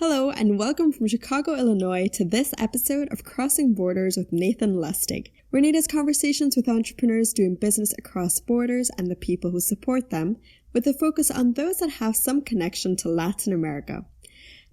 Hello and welcome from Chicago, Illinois to this episode of Crossing Borders with Nathan Lustig, where Nate has conversations with entrepreneurs doing business across borders and the people who support them, with a focus on those that have some connection to Latin America.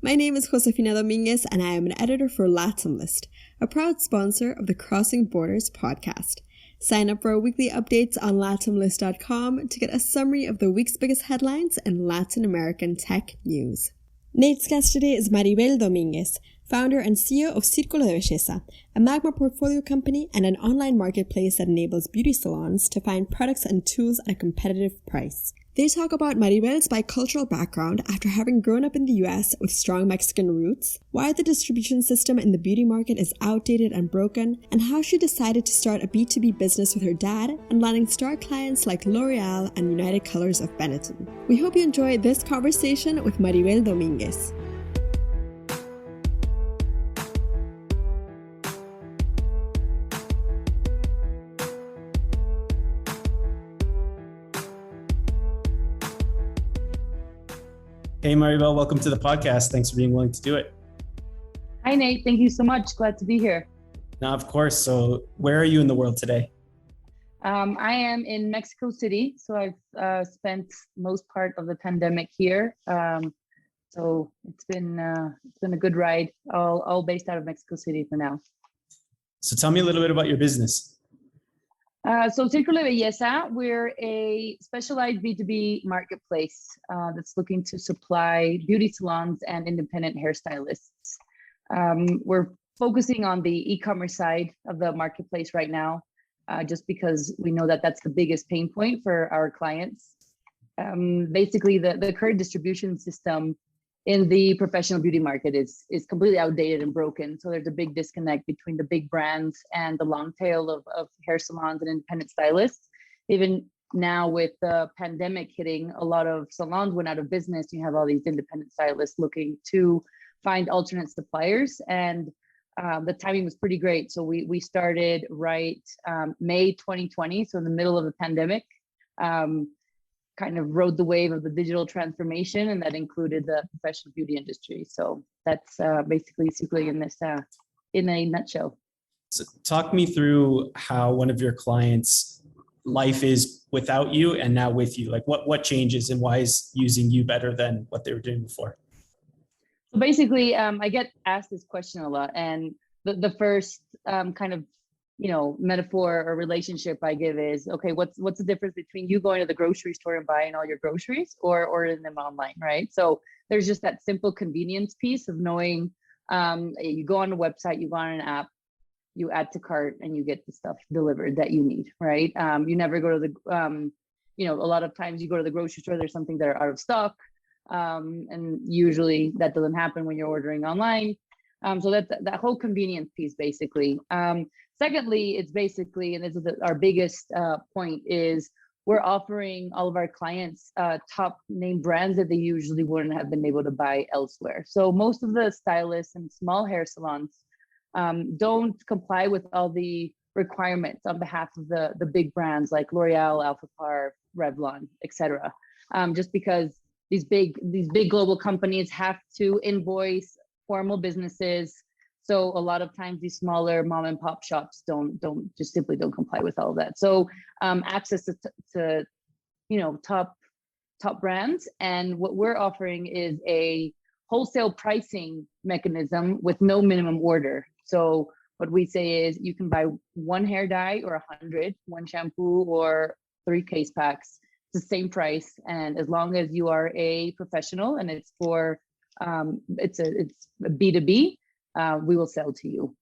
My name is Josefina Dominguez and I am an editor for LatinList, a proud sponsor of the Crossing Borders podcast. Sign up for our weekly updates on latinlist.com to get a summary of the week's biggest headlines in Latin American tech news. Nate's guest today is Maribel Dominguez, founder and CEO of Círculo de Belleza, a Magma portfolio company and an online marketplace that enables beauty salons to find products and tools at a competitive price. They talk about Maribel's bicultural background after having grown up in the US with strong Mexican roots, why the distribution system in the beauty market is outdated and broken, and how she decided to start a B2B business with her dad and landing star clients like L'Oreal and United Colors of Benetton. We hope you enjoy this conversation with Maribel Dominguez. Hey, Maribel, welcome to the podcast. Thanks for being willing to do it. Hi, Nate. Thank you so much. Glad to be here. Now, of course. So where are you in the world today? I am in Mexico City. So I've spent most part of the pandemic here. So it's been a good ride, all based out of Mexico City for now. So tell me a little bit about your business. So Círculo de Belleza, we're a specialized B2B marketplace that's looking to supply beauty salons and independent hairstylists. We're focusing on the e-commerce side of the marketplace right now, just because we know that that's the biggest pain point for our clients. Basically, the current distribution system in the professional beauty market is completely outdated and broken. So there's a big disconnect between the big brands and the long tail of hair salons and independent stylists. Even now with the pandemic hitting, a lot of salons went out of business. You have all these independent stylists looking to find alternate suppliers, and the timing was pretty great. So we started May 2020, so in the middle of the pandemic. Kind of rode the wave of the digital transformation, and that included the professional beauty industry. So that's basically in this, in a nutshell. So talk me through how one of your clients' life is without you and now with you. Like what changes and why is using you better than what they were doing before? So basically, I get asked this question a lot, and the first kind of metaphor or relationship I give is, okay, what's the difference between you going to the grocery store and buying all your groceries or ordering them online, right? So there's just that simple convenience piece of knowing you go on a website, you go on an app, you add to cart, and you get the stuff delivered that you need, right? You never go to the, a lot of times you go to the grocery store, there's something that are out of stock, and usually that doesn't happen when you're ordering online. So that's that whole convenience piece, basically. Secondly, it's basically, and this is our biggest point, is we're offering all of our clients top name brands that they usually wouldn't have been able to buy elsewhere. So most of the stylists and small hair salons don't comply with all the requirements on behalf of the big brands like L'Oreal, Alphapar, Revlon, etc. Just because these big global companies have to invoice formal businesses. So a lot of times these smaller mom and pop shops don't simply comply with all of that. So access to top brands, and what we're offering is a wholesale pricing mechanism with no minimum order. So what we say is you can buy one hair dye or 100, one shampoo or 3 case packs. It's the same price, and as long as you are a professional and it's for it's a B2B. We will sell to you.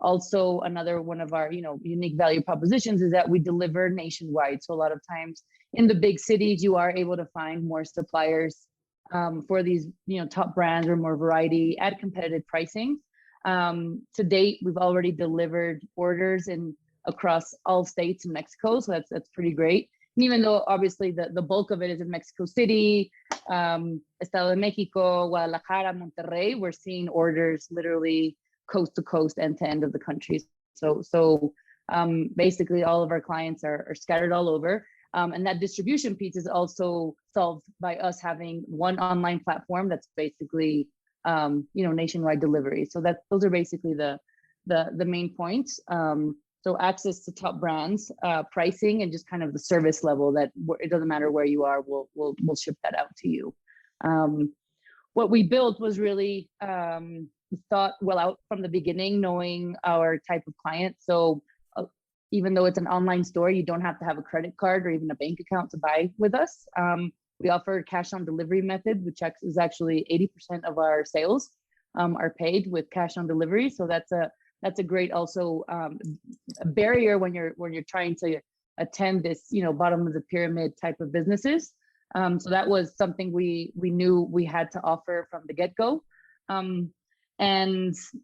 Also, another one of our unique value propositions is that we deliver nationwide. So a lot of times in the big cities, you are able to find more suppliers for these top brands or more variety at competitive pricing. To date, we've already delivered orders across all states in Mexico, so that's pretty great. And even though obviously the bulk of it is in Mexico City, Estado de Mexico, Guadalajara, Monterrey, we're seeing orders literally coast to coast, end to end of the country. So basically all of our clients are scattered all over. And that distribution piece is also solved by us having one online platform that's basically nationwide delivery. So those are basically the main points. So access to top brands, pricing, and just kind of the service level that it doesn't matter where you are, we'll ship that out to you. What we built was really thought well out from the beginning, knowing our type of client. So even though it's an online store, you don't have to have a credit card or even a bank account to buy with us. We offer a cash on delivery method, which is actually 80% of our sales are paid with cash on delivery. So that's a great also a barrier when you're trying to attend this bottom of the pyramid type of businesses. So that was something we knew we had to offer from the get-go. And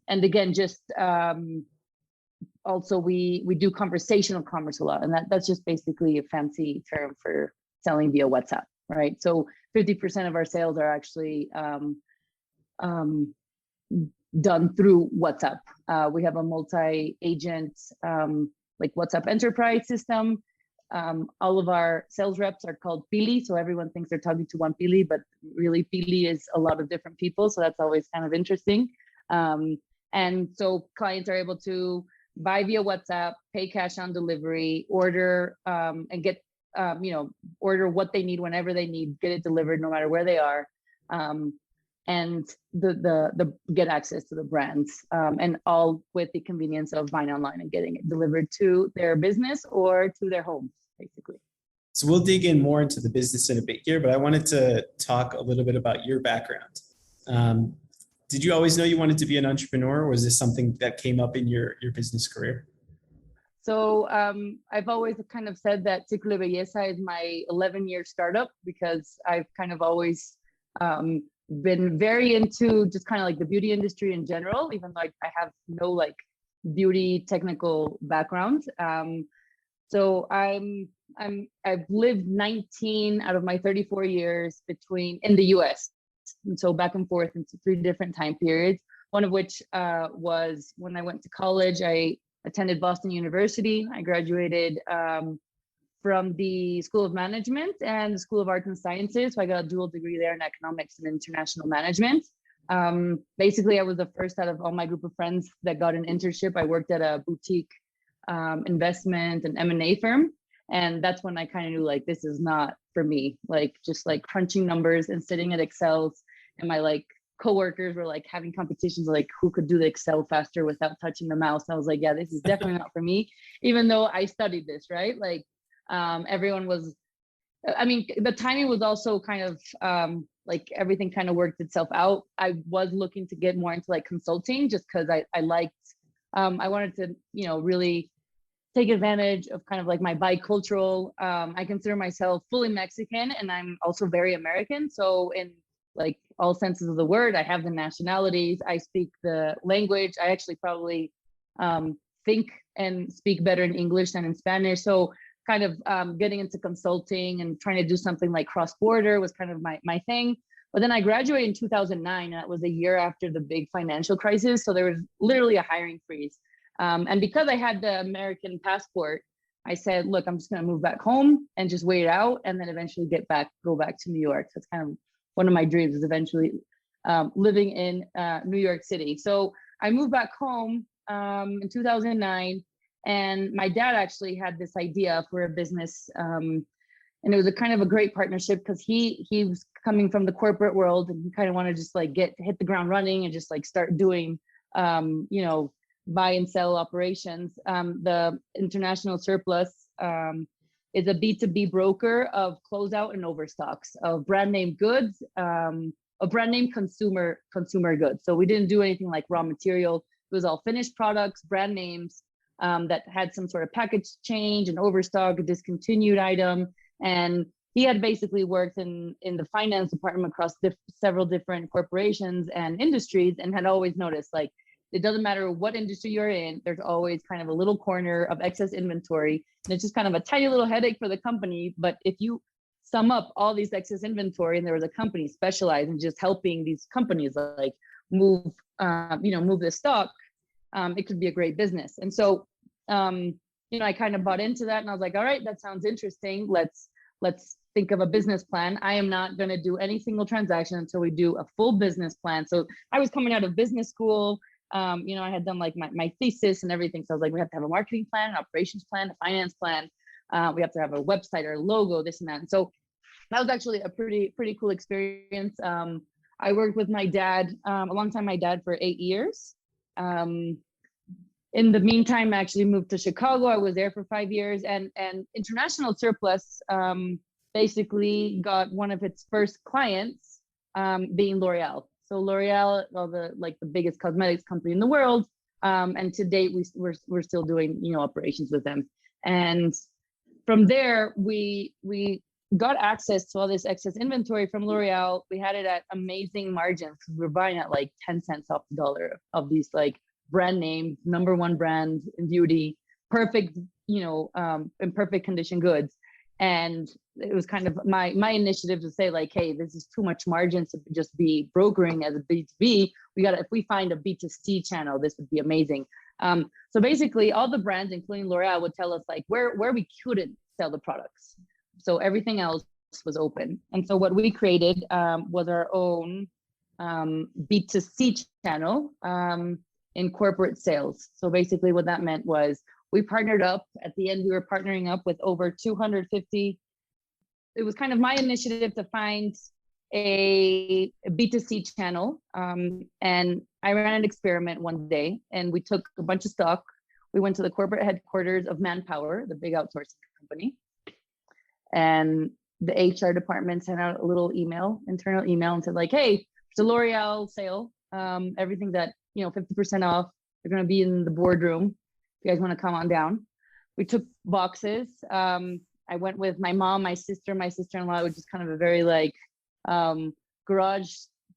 again, just also we do conversational commerce a lot, and that's just basically a fancy term for selling via WhatsApp, right? So 50% of our sales are actually done through WhatsApp. We have a multi-agent like WhatsApp enterprise system. All of our sales reps are called Pili, so everyone thinks they're talking to one Pili, but really Pili is a lot of different people, so that's always kind of interesting. And so clients are able to buy via WhatsApp, pay cash on delivery, order and get order what they need whenever they need, get it delivered no matter where they are, and the get access to the brands, and all with the convenience of buying online and getting it delivered to their business or to their home, basically. So we'll dig in more into the business in a bit here, but I wanted to talk a little bit about your background. Did you always know you wanted to be an entrepreneur, or was this something that came up in your business career? So I've always kind of said that Círculo de Belleza is my 11-year startup, because I've kind of always been very into just kind of like the beauty industry in general, even though I have no like beauty technical background. So I've lived 19 out of my 34 years in the US. And so back and forth into 3 different time periods, one of which was when I went to college. I attended Boston University. I graduated from the School of Management and the School of Arts and Sciences. So I got a dual degree there in economics and international management. Basically, I was the first out of all my group of friends that got an internship. I worked at a boutique investment and M&A firm. And that's when I kind of knew, like, this is not for me, like just like crunching numbers and sitting at Excels. And my like coworkers were like having competitions, like who could do the Excel faster without touching the mouse. I was like, yeah, this is definitely not for me, even though I studied this, right? Like everyone was, I mean, the timing was also kind of like everything kind of worked itself out. I was looking to get more into like consulting, just because I liked, I wanted to, really take advantage of kind of like my bicultural, I consider myself fully Mexican, and I'm also very American. So in like all senses of the word, I have the nationalities, I speak the language. I actually probably think and speak better in English than in Spanish. So kind of getting into consulting and trying to do something like cross-border was kind of my thing. But then I graduated in 2009, and that was a year after the big financial crisis. So there was literally a hiring freeze. And because I had the American passport, I said, look, I'm just going to move back home and just wait it out, and then eventually go back to New York. So it's kind of one of my dreams, is eventually living in New York City. So I moved back home in 2009, and my dad actually had this idea for a business. And it was a kind of a great partnership, because he was coming from the corporate world, and he kind of wanted to just like hit the ground running and just like start doing, buy and sell operations. The International Surplus is a B2B broker of closeout and overstocks of brand name goods, of brand name consumer goods. So we didn't do anything like raw material. It was all finished products, brand names that had some sort of package change, an overstock, a discontinued item. And he had basically worked in the finance department across several different corporations and industries, and had always noticed, like, it doesn't matter what industry you're in, there's always kind of a little corner of excess inventory. And it's just kind of a tiny little headache for the company. But if you sum up all these excess inventory, and there was a company specialized in just helping these companies like move the stock, it could be a great business. And so, I kind of bought into that, and I was like, all right, that sounds interesting. Let's think of a business plan. I am not going to do any single transaction until we do a full business plan. So I was coming out of business school. I had done like my thesis and everything. So I was like, we have to have a marketing plan, an operations plan, a finance plan. We have to have a website or a logo, this and that. And so that was actually a pretty cool experience. I worked with my dad, alongside my dad for 8 years. In the meantime, I actually moved to Chicago. I was there for 5 years, and International Surplus basically got one of its first clients being L'Oreal. So L'Oreal, the biggest cosmetics company in the world, and to date we're still doing operations with them. And from there, we got access to all this excess inventory from L'Oreal. We had it at amazing margins because we were buying at like 10 cents off the dollar of these like brand name, number one brand in beauty, perfect, in perfect condition goods. And it was kind of my initiative to say like, hey, this is too much margin to just be brokering as a B2B. If we find a B2C channel, this would be amazing. So basically all the brands, including L'Oreal, would tell us like where we couldn't sell the products. So everything else was open. And so what we created was our own B2C channel in corporate sales. So basically what that meant was we partnered up. At the end, we were partnering up with over 250. It was kind of my initiative to find a B2C channel. And I ran an experiment one day, and we took a bunch of stock. We went to the corporate headquarters of Manpower, the big outsourcing company. And the HR department sent out a little internal email, and said like, hey, it's a L'Oreal sale. Everything's at 50% off. They're going to be in the boardroom. If you guys want to come on down. We took boxes. I went with my mom, my sister-in-law, which is kind of a very like garage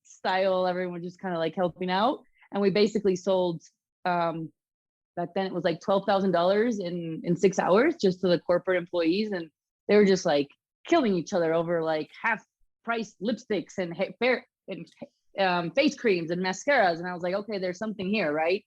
style. Everyone just kind of like helping out. And we basically sold, back then it was like $12,000 in 6 hours just to the corporate employees. And they were just like killing each other over like half price lipsticks and hair and face creams and mascaras. And I was like, okay, there's something here, right?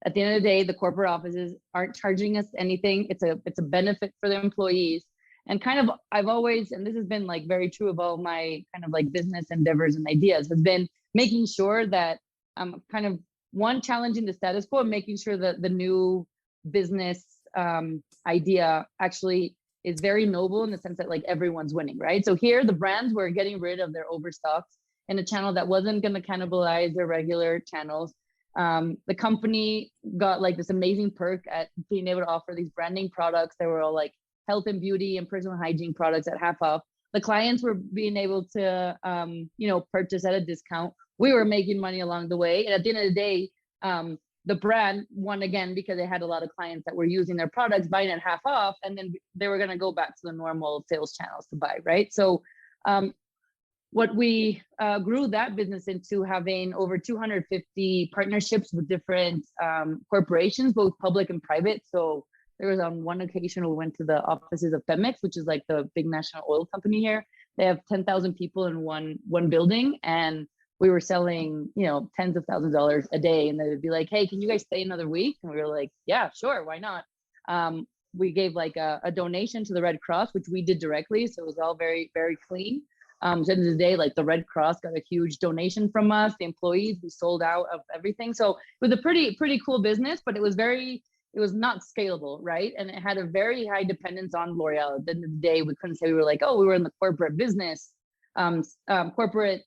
At the end of the day, the corporate offices aren't charging us anything. It's a benefit for the employees. And kind of, I've always, and this has been like very true of all my kind of like business endeavors and ideas, has been making sure that I'm kind of challenging the status quo and making sure that the new business idea actually is very noble in the sense that like everyone's winning, right? So here the brands were getting rid of their overstocks in a channel that wasn't going to cannibalize their regular channels. The company got like this amazing perk at being able to offer these branding products that were all like health and beauty and personal hygiene products at half off. The clients were being able to, purchase at a discount. We were making money along the way. And at the end of the day, the brand won again because they had a lot of clients that were using their products, buying at half off, and then they were going to go back to the normal sales channels to buy, right? So what we grew that business into having over 250 partnerships with different corporations, both public and private. So there was on one occasion we went to the offices of Pemex, which is like the big national oil company here. They have 10,000 people in one building, and we were selling, tens of thousands of dollars a day. And they would be like, hey, can you guys stay another week? And we were like, yeah, sure, why not? We gave like a donation to the Red Cross, which we did directly. So it was all very, very clean. At the end of the day, like the Red Cross got a huge donation from us, the employees, we sold out of everything. So it was a pretty cool business, but it was not scalable, right? And it had a very high dependence on L'Oreal. At the end of the day, we couldn't say we were like, oh, we were in the corporate business, corporate,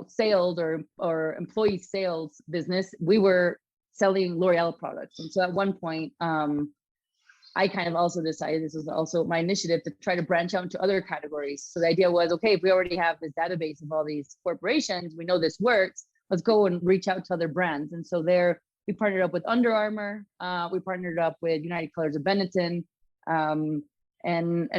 sales or employee sales business. We were selling L'Oreal products. And so at one point, I kind of also decided, this was also my initiative, to try to branch out into other categories. So the idea was, okay, if we already have this database of all these corporations, we know this works, let's go and reach out to other brands. And so there, we partnered up with Under Armour, we partnered up with United Colors of Benetton, and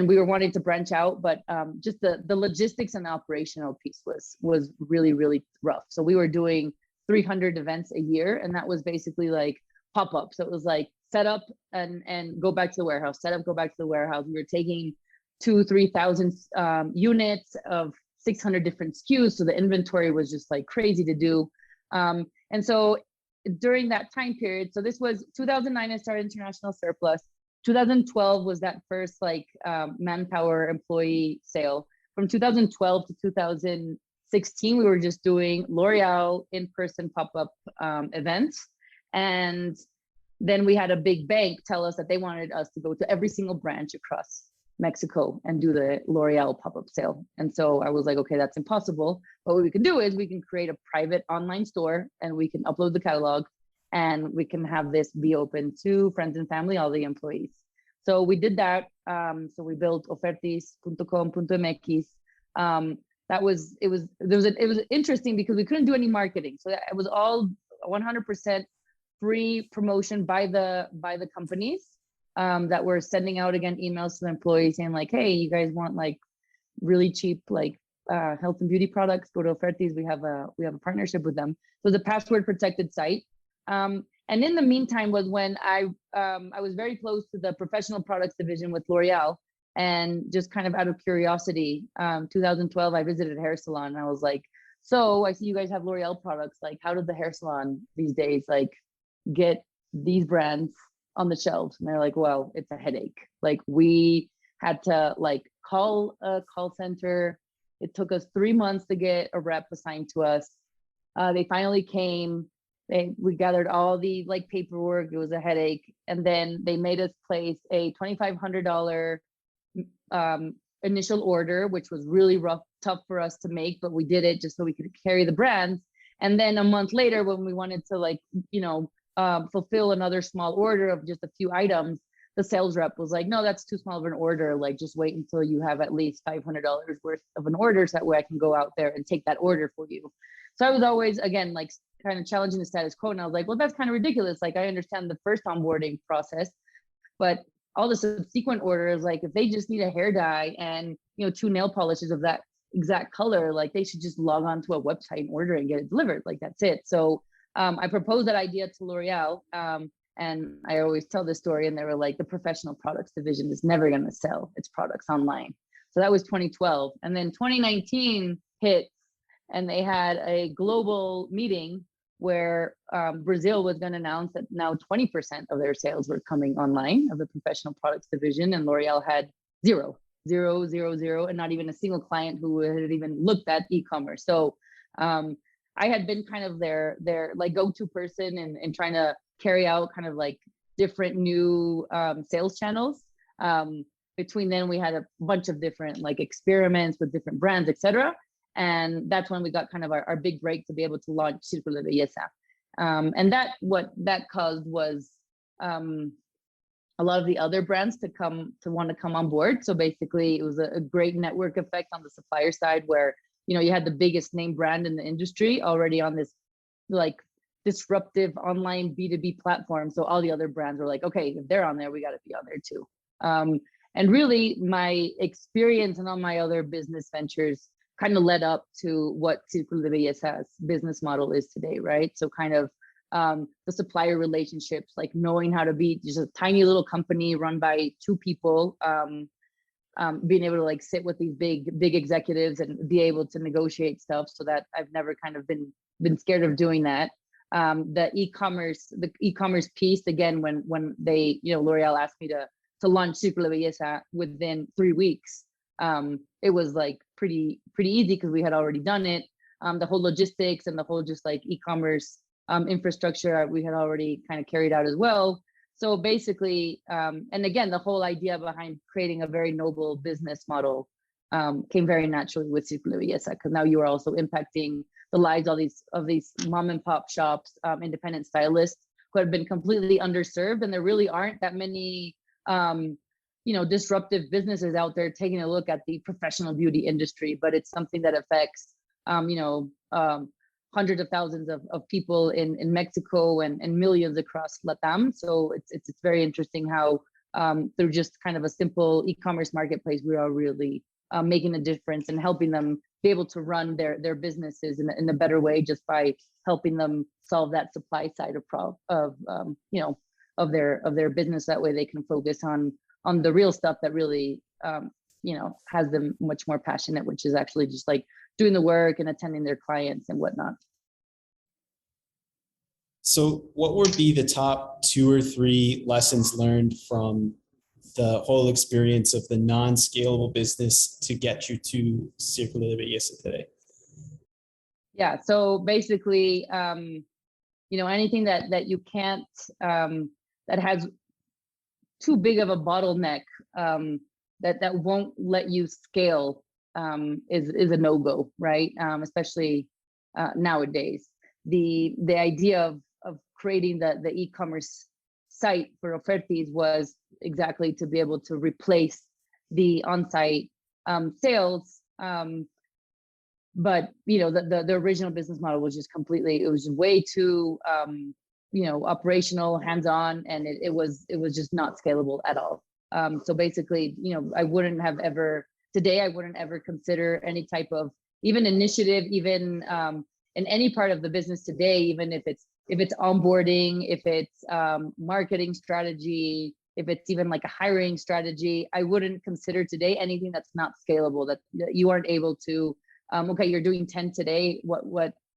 we were wanting to branch out, but just the logistics and the operational piece was really, really rough. So we were doing 300 events a year, and that was basically like pop-up. So it was like set up and go back to the warehouse, set up, go back to the warehouse. We were taking 2,000-3,000 units of 600 different SKUs. So the inventory was just like crazy to do. And so during that time period, so this was 2009, I started International Surplus. 2012 was that first like manpower employee sale. From 2012 to 2016, we were just doing L'Oreal in-person pop-up events. And then we had a big bank tell us that they wanted us to go to every single branch across Mexico and do the L'Oreal pop-up sale. And so I was like, okay, that's impossible. But what we can do is we can create a private online store and we can upload the catalog and we can have this be open to friends and family, all the employees. So we did that. So we built ofertis.com.mx. It was interesting because we couldn't do any marketing. So it was all 100% free promotion by the companies that were sending out again emails to the employees saying like, hey, you guys want like really cheap like health and beauty products, go to Ofertis. We have a partnership with them. So the password protected site. And in the meantime was when I was very close to the professional products division with L'Oreal, and just kind of out of curiosity, 2012, I visited a hair salon and I was like, so I see you guys have L'Oreal products. Like, how did the hair salon these days like get these brands on the shelves? And they're like, well, it's a headache. Like, we had to like call a call center. It took us 3 months to get a rep assigned to us. They finally came. We gathered all the like paperwork. It was a headache. And then they made us place a $2,500 initial order, which was really tough for us to make, but we did it just so we could carry the brands. And then a month later, when we wanted to like, fulfill another small order of just a few items, the sales rep was like, no, that's too small of an order. Like, just wait until you have at least $500 worth of an order, so that way I can go out there and take that order for you. So I was always, again, like kind of challenging the status quo. And I was like, well, that's kind of ridiculous. Like, I understand the first onboarding process, but all the subsequent orders, like if they just need a hair dye and, 2 nail polishes of that exact color, like they should just log on to a website and order and get it delivered. Like, that's it. So I proposed that idea to L'Oreal. And I always tell this story, and they were like, the professional products division is never going to sell its products online. So that was 2012. And then 2019 hit, and they had a global meeting where Brazil was going to announce that now 20% of their sales were coming online of the professional products division, and L'Oreal had zero, and not even a single client who had even looked at e-commerce. So I had been kind of their like go-to person and trying to carry out kind of like different new sales channels. Between then, we had a bunch of different like experiments with different brands, etc. And that's when we got kind of our big break to be able to launch Círculo de Belleza. And what that caused was a lot of the other brands to want to come on board. So basically, it was a great network effect on the supplier side, where you had the biggest name brand in the industry already on this like disruptive online B2B platform. So all the other brands were like, okay, if they're on there, we got to be on there too. And really, my experience and all my other business ventures kind of led up to what Círculo de Belleza's business model is today, right? So kind of the supplier relationships, like knowing how to be just a tiny little company run by 2 people, being able to like sit with these big executives and be able to negotiate stuff, so that I've never kind of been scared of doing that. The e-commerce piece, again, when they, L'Oreal asked me to launch Círculo de Belleza within 3 weeks, it was like pretty easy because we had already done it. The whole logistics and the whole just like e-commerce infrastructure we had already kind of carried out as well. So basically, and again, the whole idea behind creating a very noble business model came very naturally with Círculo de Belleza, because now you are also impacting the lives of these mom and pop shops, independent stylists who have been completely underserved, and there really aren't that many disruptive businesses out there taking a look at the professional beauty industry, but it's something that affects hundreds of thousands of people in Mexico and millions across Latam. So it's very interesting how through just kind of a simple e-commerce marketplace, we are really making a difference and helping them be able to run their businesses in a better way, just by helping them solve that supply side of their business. That way they can focus on the real stuff that really has them much more passionate, which is actually just like doing the work and attending their clients and whatnot. So what would be the top 2 or 3 lessons learned from the whole experience of the non-scalable business to get you to Círculo de Belleza today? Yeah. So basically, anything that you can't, that has too big of a bottleneck, that won't let you scale, is a no-go, right? Especially nowadays. The idea of creating the e-commerce site for Ofertis was exactly to be able to replace the on-site sales. But the original business model was just completely, it was way too operational, hands-on, and it was just not scalable at all. So basically, I wouldn't ever consider any type of even initiative, even in any part of the business today, even if it's onboarding, if it's marketing strategy, if it's even like a hiring strategy, I wouldn't consider today anything that's not scalable, that you aren't able to, okay, you're doing 10 today,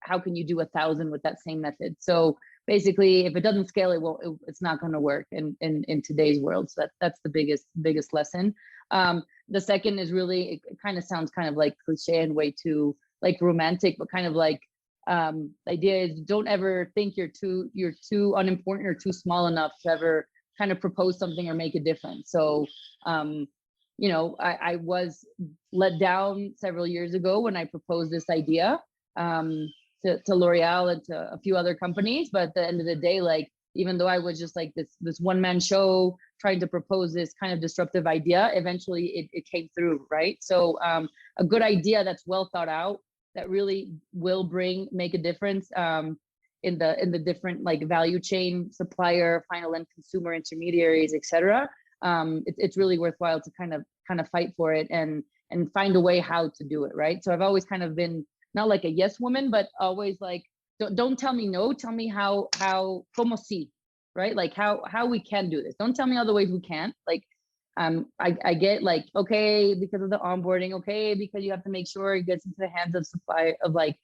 how can you do 1,000 with that same method? So basically, if it doesn't scale, it's not going to work in today's world. So that's the biggest lesson. The second is really, it kind of sounds kind of like cliche and way too like romantic, but kind of like, the idea is don't ever think you're too unimportant or too small enough to ever kind of propose something or make a difference. So, I was let down several years ago when I proposed this idea to L'Oreal and to a few other companies. But at the end of the day, like, even though I was just like this one-man show trying to propose this kind of disruptive idea, eventually it came through, right? So a good idea that's well thought out, that really will make a difference in the different like value chain, supplier, final end consumer, intermediaries, etc. It's really worthwhile to kind of fight for it and find a way how to do it, right? So I've always kind of been not like a yes woman, but always like, don't tell me no, tell me how como si, right? Like how we can do this. Don't tell me all the ways we can't. Like I get like, okay, because of the onboarding, okay, because you have to make sure it gets into the hands of supply of like,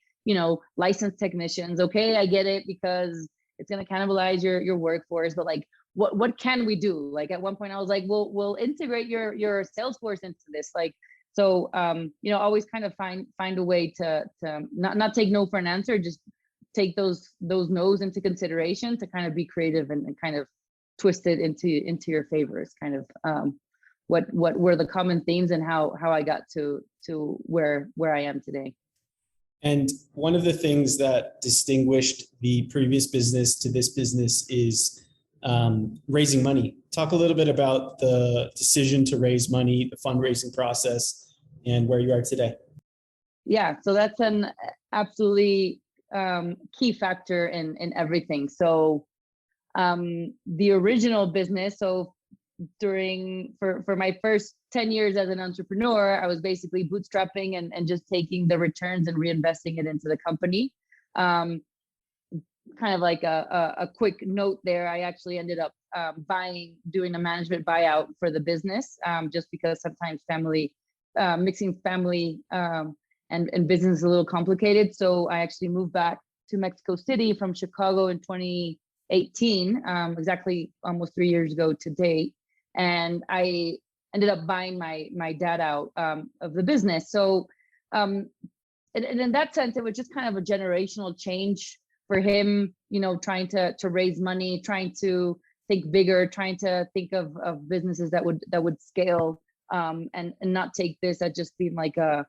licensed technicians. Okay, I get it because it's gonna cannibalize your workforce, but like what can we do? Like at one point I was like, we'll integrate your Salesforce into this. Like, so always kind of find a way to not take no for an answer, just take those no's into consideration to kind of be creative and kind of twist it into your favor. Is kind of what were the common themes and how I got to where I am today. And one of the things that distinguished the previous business to this business is raising money. Talk a little bit about the decision to raise money, the fundraising process, and where you are today. Yeah, so that's an absolutely key factor in everything. So the original business, so for my first 10 years as an entrepreneur, I was basically bootstrapping and just taking the returns and reinvesting it into the company. Kind of like a quick note there, I actually ended up doing a management buyout for the business, just because sometimes mixing family and business is a little complicated. So I actually moved back to Mexico City from Chicago in 2018, exactly almost 3 years ago to date. And I ended up buying my dad out of the business. So and in that sense, it was just kind of a generational change for him, trying to raise money, trying to think bigger, trying to think of businesses that would scale, and not take this as just being like a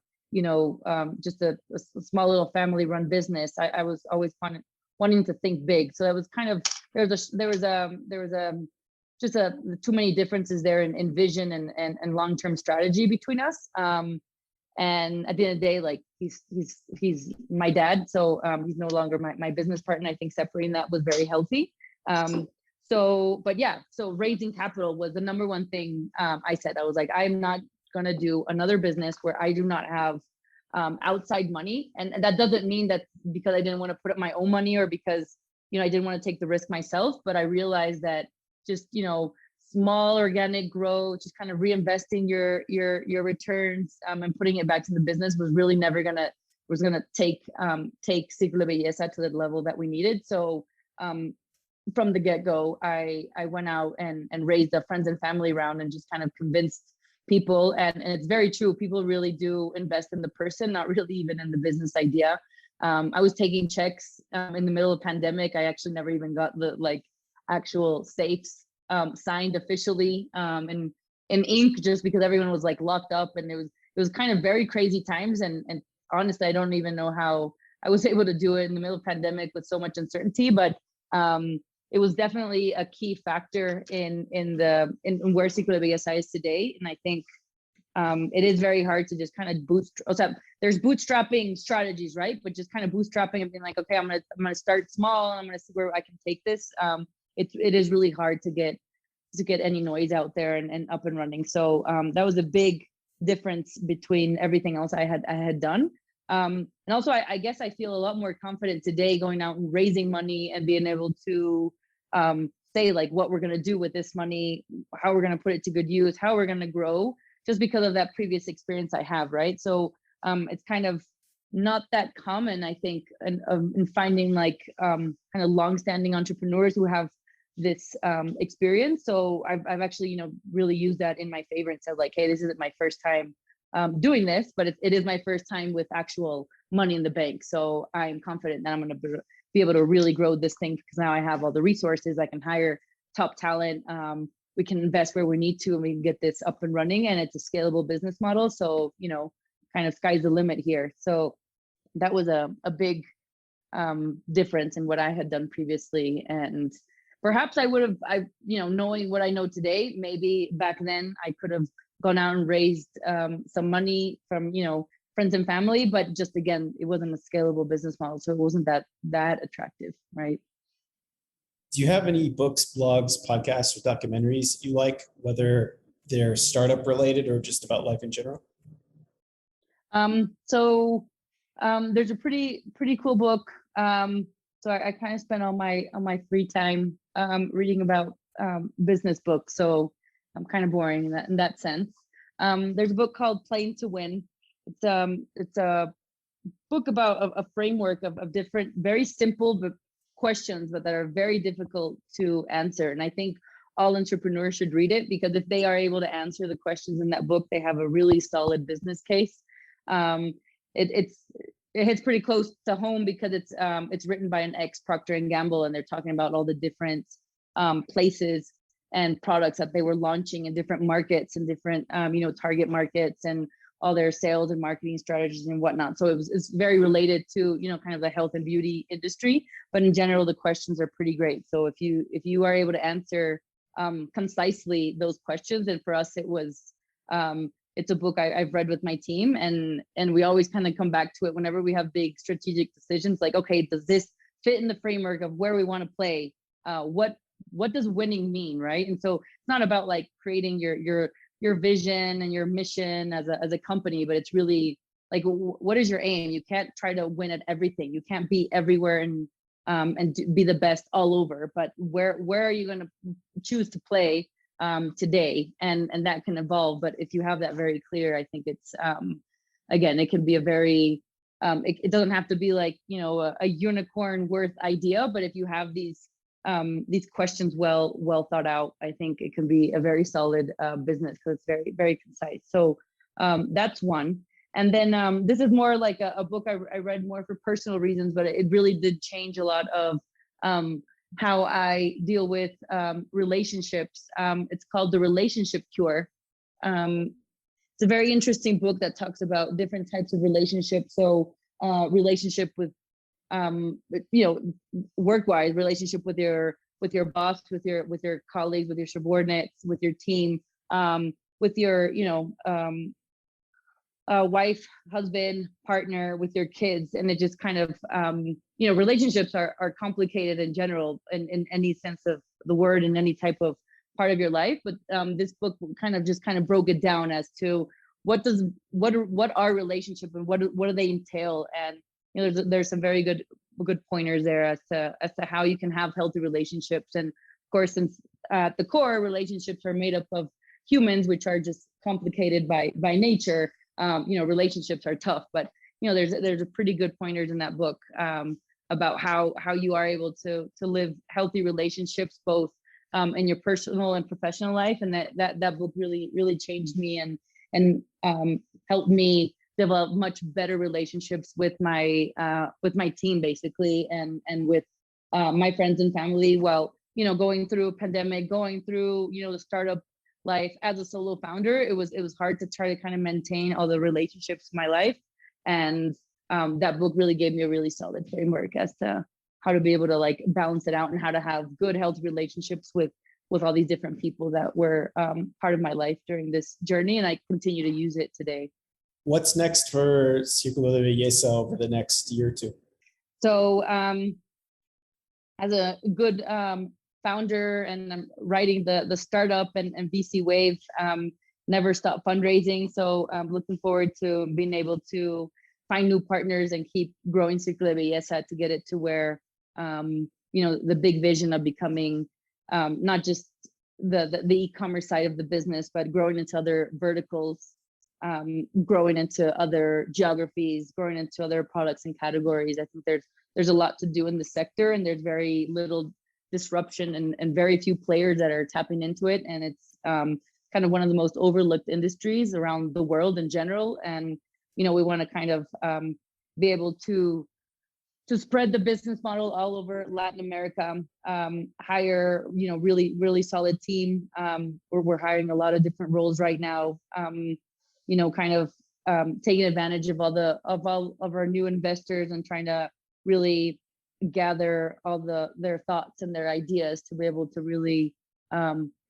just a small little family run business. I was always wanting to think big. So that was kind of, there was just too many differences there in vision and long-term strategy between us. And at the end of the day, like he's my dad, so he's no longer my business partner. I think separating that was very healthy. So raising capital was the number one thing. I said, I was like, I'm not gonna do another business where I do not have outside money, and that doesn't mean that because I didn't want to put up my own money or because I didn't want to take the risk myself. But I realized that just small organic growth, just kind of reinvesting your returns and putting it back to the business was really never gonna take Círculo de Belleza to the level that we needed. So from the get-go, I went out and raised a friends and family round and just kind of convinced people. And it's very true. People really do invest in the person, not really even in the business idea. I was taking checks in the middle of pandemic. I actually never even got the actual safes signed officially in ink, just because everyone was like locked up, and it was kind of very crazy times. And honestly, I don't even know how I was able to do it in the middle of pandemic with so much uncertainty, but it was definitely a key factor in where Círculo de Belleza is today. And I think it is very hard to just kind of bootstrap. There's bootstrapping strategies, right? But just kind of bootstrapping and being like, okay, I'm gonna start small, and I'm gonna see where I can take this. It is really hard to get any noise out there and up and running. So that was a big difference between everything else I had done. And also, I guess I feel a lot more confident today going out and raising money and being able to say like what we're going to do with this money, how we're going to put it to good use, how we're going to grow, just because of that previous experience I have, right? So it's kind of not that common, I think, in finding like kind of longstanding entrepreneurs who have this experience. So I've actually, really used that in my favor and said like, hey, this isn't my first time doing this, but it is my first time with actual money in the bank. So I'm confident that I'm going to be able to really grow this thing, because now I have all the resources. I can hire top talent. We can invest where we need to, and we can get this up and running, and it's a scalable business model. So, kind of sky's the limit here. So that was a big difference in what I had done previously. And perhaps I would have, knowing what I know today, maybe back then I could have gone out and raised some money from, friends and family, but just again, it wasn't a scalable business model. So it wasn't that attractive, right? Do you have any books, blogs, podcasts, or documentaries you like, whether they're startup related or just about life in general? So there's a pretty cool book. So I kind of spend all my free time reading about business books. So I'm kind of boring in that sense. There's a book called Playing to Win. It's a book about a framework of different, very simple questions, but that are very difficult to answer. And I think all entrepreneurs should read it, because if they are able to answer the questions in that book, they have a really solid business case. It hits pretty close to home, because it's written by an ex Procter and Gamble, and they're talking about all the different places and products that they were launching in different markets and different target markets, and all their sales and marketing strategies and whatnot. So it's very related to kind of the health and beauty industry, but in general the questions are pretty great. So if you are able to answer concisely those questions, and for us it was it's a book I've read with my team, and we always kind of come back to it whenever we have big strategic decisions, like, okay, does this fit in the framework of where we want to play? What does winning mean, right? And so it's not about like creating your vision and your mission as a company, but it's really like, what is your aim? You can't try to win at everything. You can't be everywhere and be the best all over, but where are you going to choose to play today? And that can evolve. But if you have that very clear, I think it's again, it can be a very it doesn't have to be like a unicorn worth idea, but if you have these questions well thought out, I think it can be a very solid business, because it's very, very concise. So that's one. And then this is more like a book I read more for personal reasons, but it really did change a lot of how I deal with relationships. It's called The Relationship Cure. It's a very interesting book that talks about different types of relationships. So relationship with work-wise, relationship with your boss, with your colleagues, with your subordinates, with your team, with your wife, husband, partner, with your kids. And it just kind of relationships are complicated in general, in any sense of the word, in any type of part of your life. But this book kind of broke it down as to what are relationships, and what do they entail. And there's some very good pointers there as to how you can have healthy relationships. And of course, since at the core, relationships are made up of humans, which are just complicated by nature. Relationships are tough, but there's a pretty good pointers in that book about how you are able to live healthy relationships both in your personal and professional life. And that book really changed me and helped me develop much better relationships with my team basically, and with my friends and family while, going through a pandemic, going through, the startup life as a solo founder. It was hard to try to kind of maintain all the relationships in my life. And that book really gave me a really solid framework as to how to be able to like balance it out and how to have good, healthy relationships with all these different people that were part of my life during this journey. And I continue to use it today. What's next for Círculo de Belleza over the next year or two? So as a good founder, and I'm writing the startup and VC wave, never stop fundraising. So I'm looking forward to being able to find new partners and keep growing Círculo de Belleza to get it to where, the big vision of becoming not just the e-commerce side of the business, but growing into other verticals, growing into other geographies, growing into other products and categories. I think there's a lot to do in the sector, and there's very little disruption and very few players that are tapping into it. And it's kind of one of the most overlooked industries around the world in general. And we want to kind of be able to spread the business model all over Latin America, hire, really solid team. We're hiring a lot of different roles right now, kind of taking advantage of all of our new investors and trying to really gather all their thoughts and their ideas to be able to really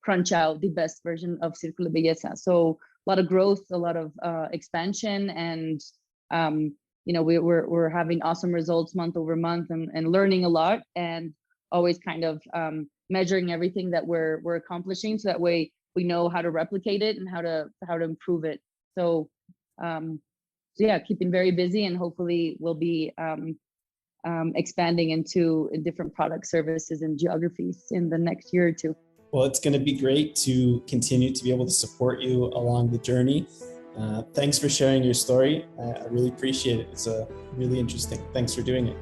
crunch out the best version of Círculo de Belleza. So a lot of growth, a lot of expansion, and we're having awesome results month over month, and learning a lot, and always kind of measuring everything that we're accomplishing, so that way we know how to replicate it and how to improve it. So yeah, keeping very busy, and hopefully we'll be expanding into different product services and geographies in the next year or two. Well, it's going to be great to continue to be able to support you along the journey. Thanks for sharing your story. I really appreciate it. It's really interesting. Thanks for doing it.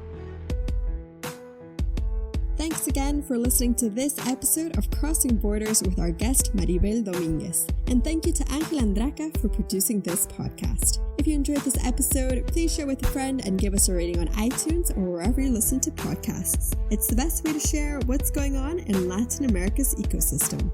Thanks again for listening to this episode of Crossing Borders with our guest Maribel Dominguez. And thank you to Ángel Andraca for producing this podcast. If you enjoyed this episode, please share with a friend and give us a rating on iTunes or wherever you listen to podcasts. It's the best way to share what's going on in Latin America's ecosystem.